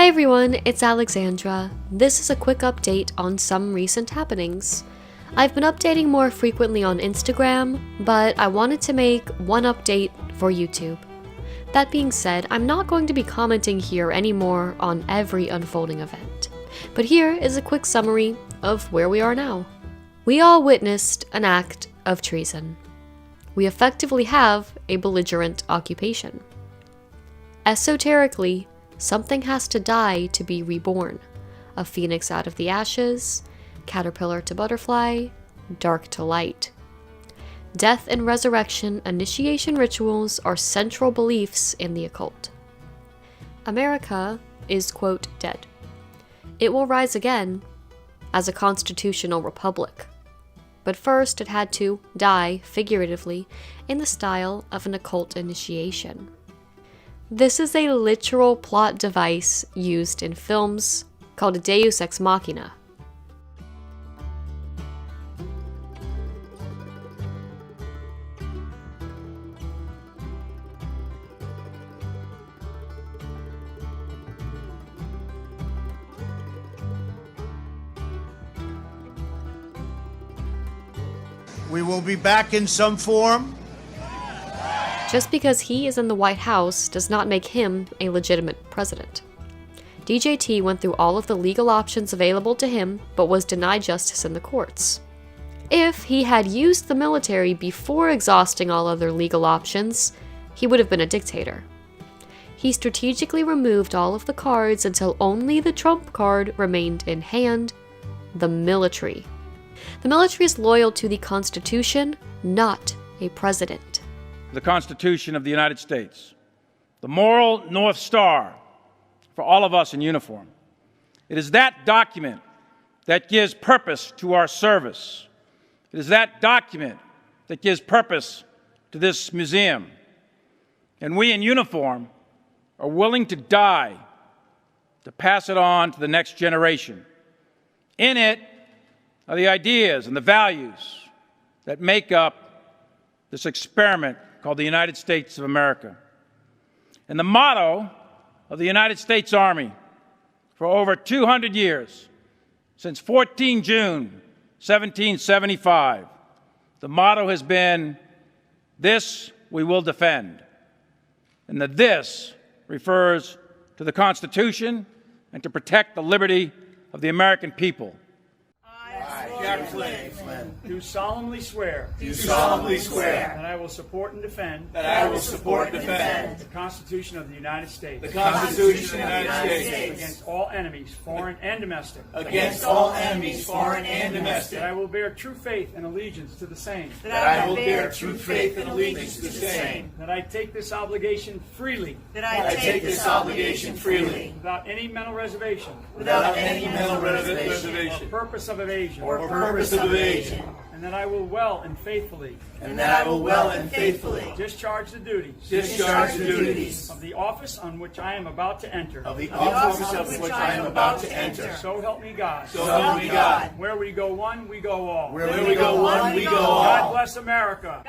Hi everyone, it's Alexandra. This is a quick update on some recent happenings. I've been updating more frequently on Instagram, but I wanted to make one update for YouTube. That being said, I'm not going to be commenting here anymore on every unfolding event. But here is a quick summary of where we are now. We all witnessed an act of treason. We effectively have a belligerent occupation. Esoterically, something has to die to be reborn. A phoenix out of the ashes, caterpillar to butterfly, dark to light. Death and resurrection initiation rituals are central beliefs in the occult. America is, quote, dead. It will rise again as a constitutional republic. But first it had to die, figuratively, in the style of an occult initiation. This is a literal plot device used in films called a Deus Ex Machina. We will be back in some form. Just because he is in the White House does not make him a legitimate president. DJT went through all of the legal options available to him, but was denied justice in the courts. If he had used the military before exhausting all other legal options, he would have been a dictator. He strategically removed all of the cards until only the trump card remained in hand: the military. The military is loyal to the Constitution, not a president. The Constitution of the United States, the moral North Star for all of us in uniform. It is that document that gives purpose to our service. It is that document that gives purpose to this museum. And we in uniform are willing to die to pass it on to the next generation. In it are the ideas and the values that make up this experiment called the United States of America. And the motto of the United States Army for over 200 years, since 14 June 1775, the motto has been, "This we will defend." And the "this" refers to the Constitution and to protect the liberty of the American people. Jack Flynn, do solemnly swear that I will support and defend the Constitution of the United States against all enemies, foreign and domestic, that I will bear true faith and allegiance to the same, that I take this obligation freely, without any mental reservation, or purpose of evasion, and that I will well and faithfully discharge the duties of the office on which I am about to enter. So help me God. Where we go one, we go all. God bless America.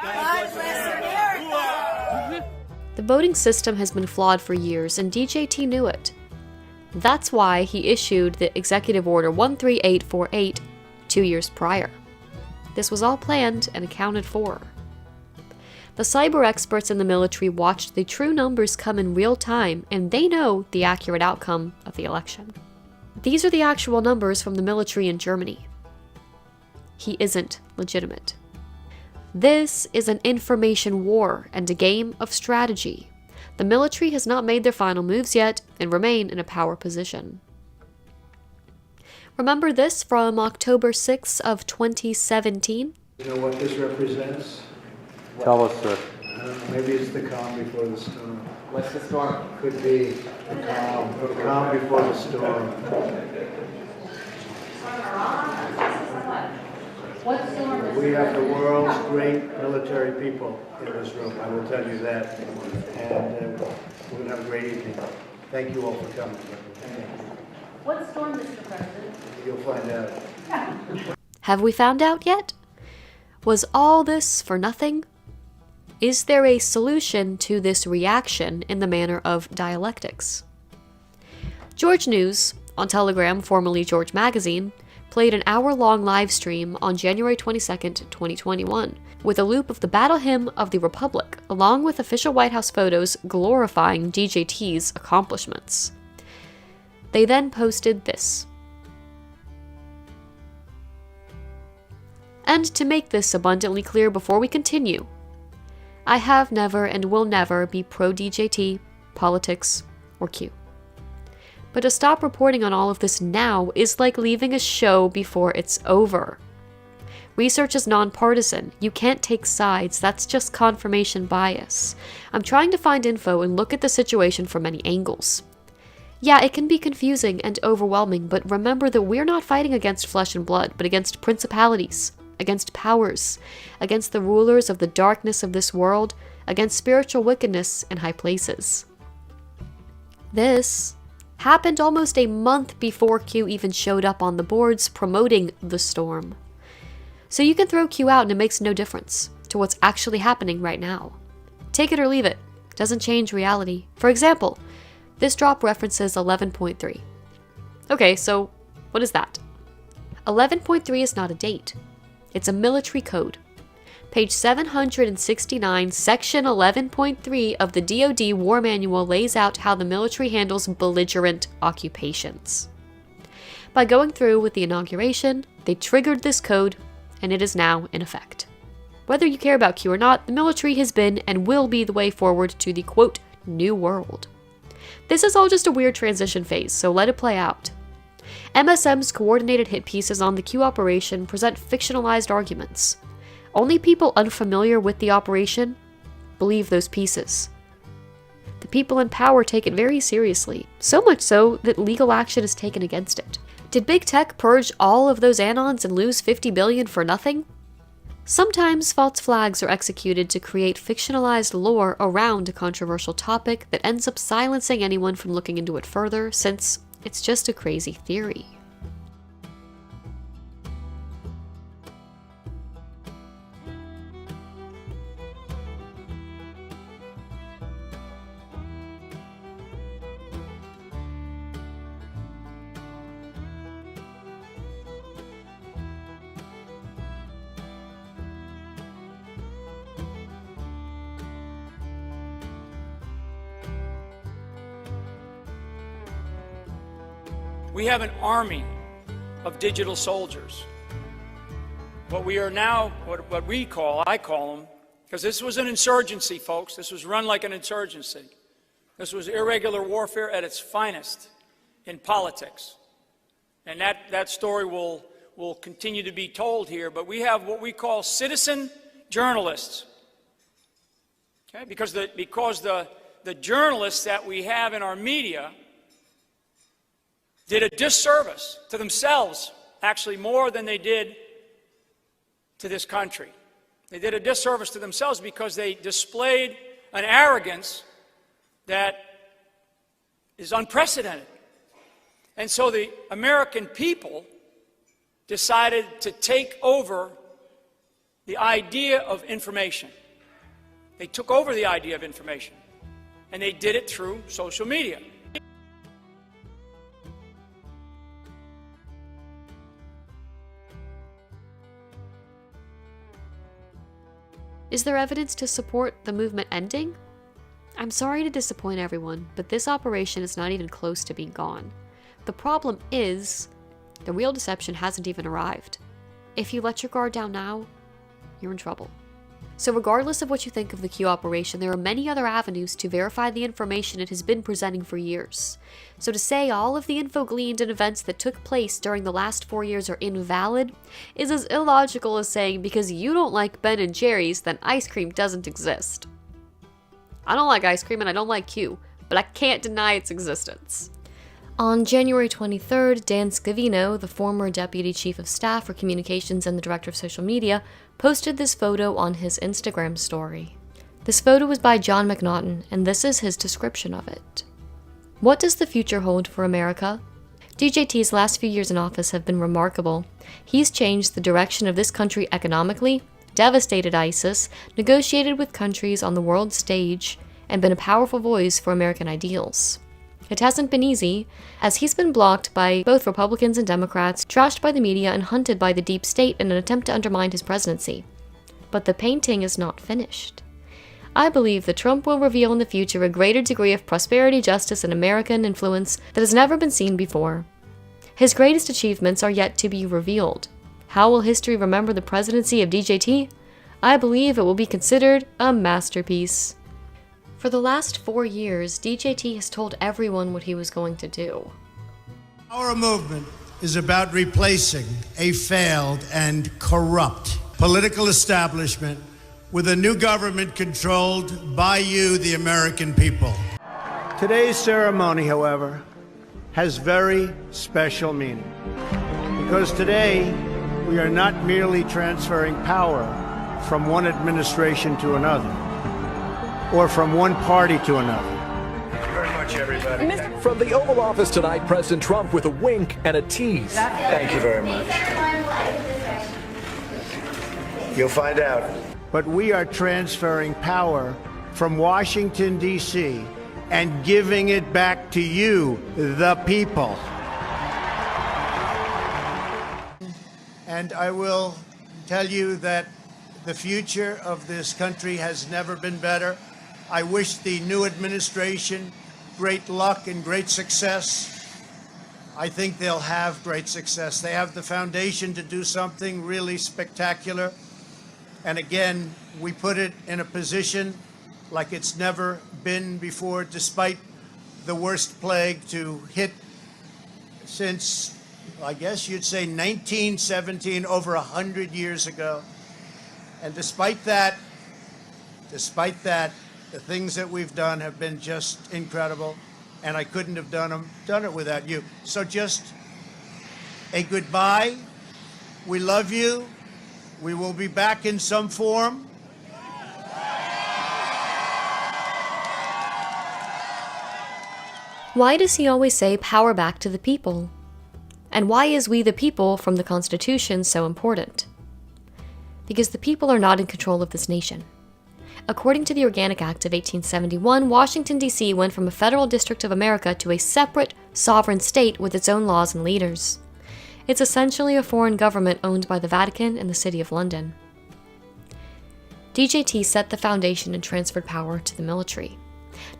The voting system has been flawed for years, and DJT knew it. That's why he issued the Executive Order 13848 2 years prior. This was all planned and accounted for. The cyber experts in the military watched the true numbers come in real time, and they know the accurate outcome of the election. These are the actual numbers from the military in Germany. He isn't legitimate. This is an information war and a game of strategy. The military has not made their final moves yet and remain in a power position. Remember this from October 6th of 2017? You know what this represents? Tell us, sir. Maybe it's the calm before the storm. What's the storm? Could be the calm before the storm. What storm is We have the world's great military people in this room, I will tell you that. And we're going to have a great evening. Thank you all for coming. What storm, Mr. President? You'll find out. Have we found out yet? Was all this for nothing? Is there a solution to this reaction in the manner of dialectics? George News, on Telegram, formerly George Magazine, played an hour-long live stream on January 22nd, 2021, with a loop of the Battle Hymn of the Republic, along with official White House photos glorifying DJT's accomplishments. They then posted this. And to make this abundantly clear before we continue, I have never and will never be pro-DJT, politics, or Q. But to stop reporting on all of this now is like leaving a show before it's over. Research is nonpartisan. You can't take sides. That's just confirmation bias. I'm trying to find info and look at the situation from many angles. Yeah, it can be confusing and overwhelming, but remember that we're not fighting against flesh and blood, but against principalities, against powers, against the rulers of the darkness of this world, against spiritual wickedness in high places. This happened almost a month before Q even showed up on the boards promoting the storm. So you can throw Q out and it makes no difference to what's actually happening right now. Take it or leave it. Doesn't change reality. For example, this drop references 11.3. Okay, so what is that? 11.3 is not a date. It's a military code. Page 769, section 11.3 of the DoD War Manual lays out how the military handles belligerent occupations. By going through with the inauguration, they triggered this code, and it is now in effect. Whether you care about Q or not, the military has been and will be the way forward to the, quote, new world. This is all just a weird transition phase, so let it play out. MSM's coordinated hit pieces on the Q operation present fictionalized arguments. Only people unfamiliar with the operation believe those pieces. The people in power take it very seriously, so much so that legal action is taken against it. Did Big Tech purge all of those anons and lose $50 billion for nothing? Sometimes false flags are executed to create fictionalized lore around a controversial topic that ends up silencing anyone from looking into it further, since it's just a crazy theory. We have an army of digital soldiers. What we are now, what we call, I call them, because this was an insurgency, folks. This was run like an insurgency. This was irregular warfare at its finest in politics. And that story will continue to be told here. But we have what we call citizen journalists. Okay? Because the journalists that we have in our media did a disservice to themselves, actually more than they did to this country. They did a disservice to themselves because they displayed an arrogance that is unprecedented. And so the American people decided to take over the idea of information. They took over the idea of information, and they did it through social media. Is there evidence to support the movement ending? I'm sorry to disappoint everyone, but this operation is not even close to being gone. The problem is, the real deception hasn't even arrived. If you let your guard down now, you're in trouble. So regardless of what you think of the Q operation, there are many other avenues to verify the information it has been presenting for years. So to say all of the info gleaned in events that took place during the last 4 years are invalid is as illogical as saying because you don't like Ben & Jerry's, then ice cream doesn't exist. I don't like ice cream and I don't like Q, but I can't deny its existence. On January 23rd, Dan Scavino, the former Deputy Chief of Staff for Communications and the Director of Social Media, posted this photo on his Instagram story. This photo was by John McNaughton, and this is his description of it. What does the future hold for America? DJT's last few years in office have been remarkable. He's changed the direction of this country economically, devastated ISIS, negotiated with countries on the world stage, and been a powerful voice for American ideals. It hasn't been easy, as he's been blocked by both Republicans and Democrats, trashed by the media, and hunted by the deep state in an attempt to undermine his presidency. But the painting is not finished. I believe that Trump will reveal in the future a greater degree of prosperity, justice, and American influence that has never been seen before. His greatest achievements are yet to be revealed. How will history remember the presidency of DJT? I believe it will be considered a masterpiece. For the last 4 years, DJT has told everyone what he was going to do. Our movement is about replacing a failed and corrupt political establishment with a new government controlled by you, the American people. Today's ceremony, however, has very special meaning. Because today, we are not merely transferring power from one administration to another, or from one party to another. Thank you very much, everybody. From the Oval Office tonight, President Trump with a wink and a tease. Thank you very much. You'll find out. But we are transferring power from Washington, D.C., and giving it back to you, the people. And I will tell you that the future of this country has never been better. I wish the new administration great luck and great success. I think they'll have great success. They have the foundation to do something really spectacular. And again, we put it in a position like it's never been before, despite the worst plague to hit since, I guess you'd say 1917, over 100 years ago. And despite that, the things that we've done have been just incredible, and I couldn't have done it without you. So just a goodbye. We love you. We will be back in some form. Why does he always say power back to the people? And why is we the people from the Constitution so important? Because the people are not in control of this nation. According to the Organic Act of 1871, Washington, D.C. went from a federal district of America to a separate, sovereign state with its own laws and leaders. It's essentially a foreign government owned by the Vatican and the City of London. DJT set the foundation and transferred power to the military.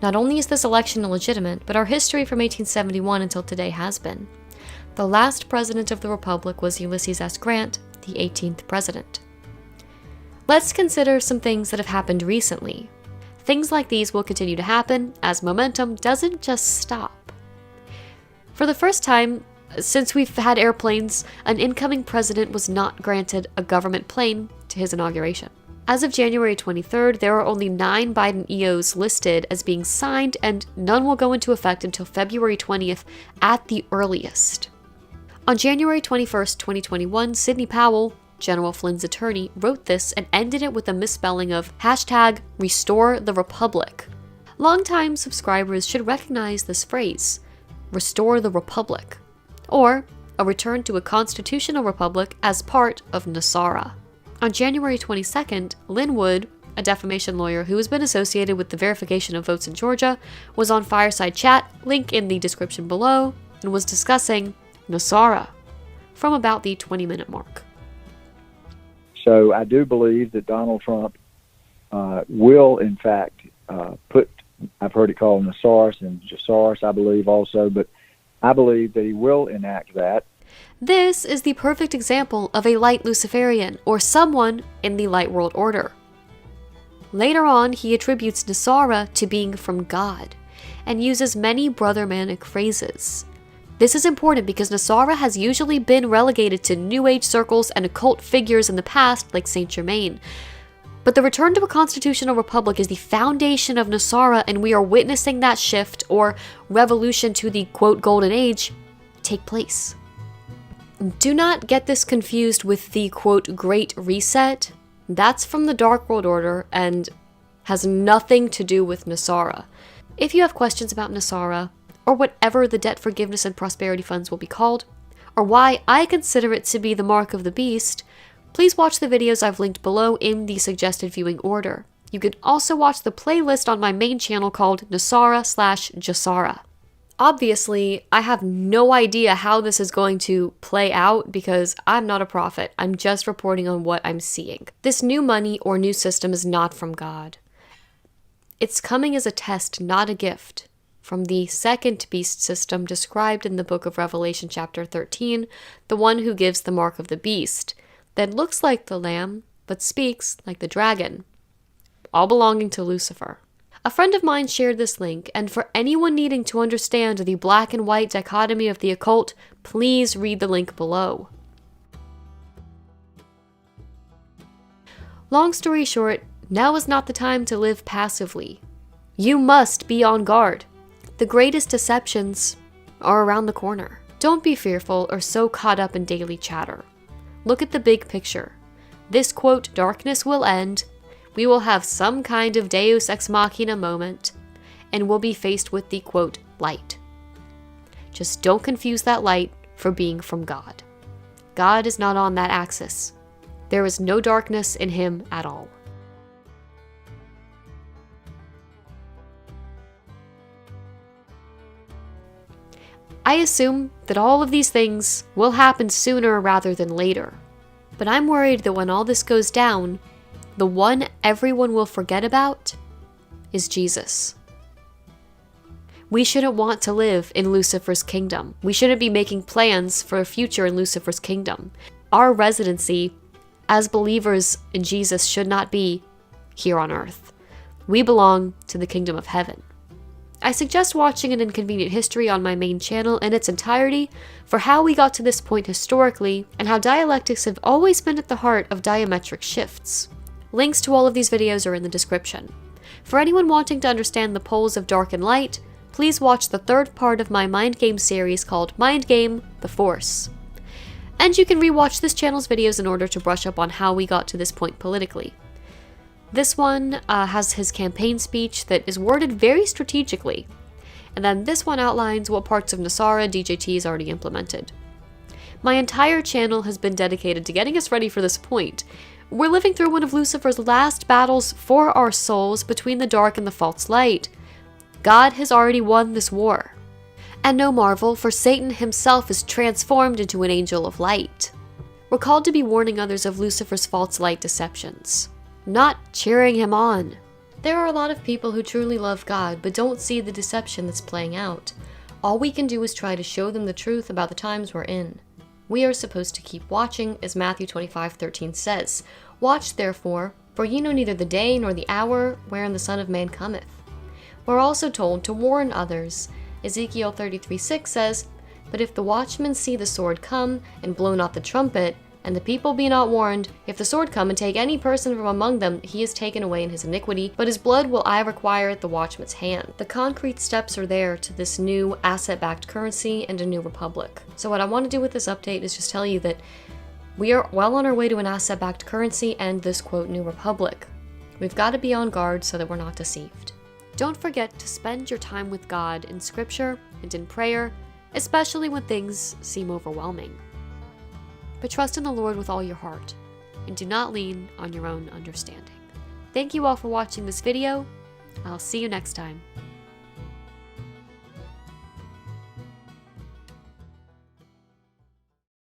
Not only is this election illegitimate, but our history from 1871 until today has been. The last president of the Republic was Ulysses S. Grant, the 18th president. Let's consider some things that have happened recently. Things like these will continue to happen as momentum doesn't just stop. For the first time since we've had airplanes, an incoming president was not granted a government plane to his inauguration. As of January 23rd, there are only 9 Biden EOs listed as being signed, and none will go into effect until February 20th at the earliest. On January 21st, 2021, Sidney Powell, General Flynn's attorney, wrote this and ended it with a misspelling of #RestoreTheRepublic. Longtime subscribers should recognize this phrase, restore the republic, or a return to a constitutional republic as part of Nasara. On January 22nd, Lynn Wood, a defamation lawyer who has been associated with the verification of votes in Georgia, was on Fireside Chat, link in the description below, and was discussing Nasara from about the 20-minute mark. So I do believe that Donald Trump will, in fact, put, I've heard it called Nasaris and Jasaris, I believe also, but I believe that he will enact that. This is the perfect example of a light Luciferian, or someone in the light world order. Later on, he attributes Nasara to being from God, and uses many brothermanic phrases. This is important because Nasara has usually been relegated to New Age circles and occult figures in the past, like Saint Germain. But the return to a constitutional republic is the foundation of Nasara, and we are witnessing that shift, or revolution to the quote golden age, take place. Do not get this confused with the quote Great Reset. That's from the Dark World Order and has nothing to do with Nasara. If you have questions about Nasara, or whatever the debt forgiveness and prosperity funds will be called, or why I consider it to be the mark of the beast, please watch the videos I've linked below in the suggested viewing order. You can also watch the playlist on my main channel called Nasara/Jasara. Obviously, I have no idea how this is going to play out because I'm not a prophet. I'm just reporting on what I'm seeing. This new money or new system is not from God. It's coming as a test, not a gift, from the second beast system described in the book of Revelation chapter 13, the one who gives the mark of the beast, that looks like the lamb, but speaks like the dragon, all belonging to Lucifer. A friend of mine shared this link, and for anyone needing to understand the black and white dichotomy of the occult, please read the link below. Long story short, now is not the time to live passively. You must be on guard. The greatest deceptions are around the corner. Don't be fearful or so caught up in daily chatter. Look at the big picture. This quote, darkness will end. We will have some kind of Deus Ex Machina moment, and we'll be faced with the, quote, light. Just don't confuse that light for being from God. God is not on that axis. There is no darkness in him at all. I assume that all of these things will happen sooner rather than later, but I'm worried that when all this goes down, the one everyone will forget about is Jesus. We shouldn't want to live in Lucifer's kingdom. We shouldn't be making plans for a future in Lucifer's kingdom. Our residency as believers in Jesus should not be here on earth. We belong to the kingdom of heaven. I suggest watching An Inconvenient History on my main channel in its entirety for how we got to this point historically and how dialectics have always been at the heart of diametric shifts. Links to all of these videos are in the description. For anyone wanting to understand the poles of dark and light, please watch the third part of my Mind Game series called Mind Game: The Force. And you can rewatch this channel's videos in order to brush up on how we got to this point politically. This one has his campaign speech that is worded very strategically, and then this one outlines what parts of Nasara DJT has already implemented. My entire channel has been dedicated to getting us ready for this point. We're living through one of Lucifer's last battles for our souls between the dark and the false light. God has already won this war. And no marvel, for Satan himself is transformed into an angel of light. We're called to be warning others of Lucifer's false light deceptions, not cheering him on. There are a lot of people who truly love God, but don't see the deception that's playing out. All we can do is try to show them the truth about the times we're in. We are supposed to keep watching, as Matthew 25:13 says, "Watch therefore, for ye know neither the day nor the hour wherein the Son of Man cometh." We're also told to warn others. Ezekiel 33:6 says, "But if the watchmen see the sword come, and blow not the trumpet, and the people be not warned, if the sword come and take any person from among them, he is taken away in his iniquity, but his blood will I require at the watchman's hand." The concrete steps are there to this new asset-backed currency and a new republic. So what I want to do with this update is just tell you that we are well on our way to an asset-backed currency and this, quote, new republic. We've got to be on guard so that we're not deceived. Don't forget to spend your time with God in scripture and in prayer, especially when things seem overwhelming. But trust in the Lord with all your heart, and do not lean on your own understanding. Thank you all for watching this video. I'll see you next time.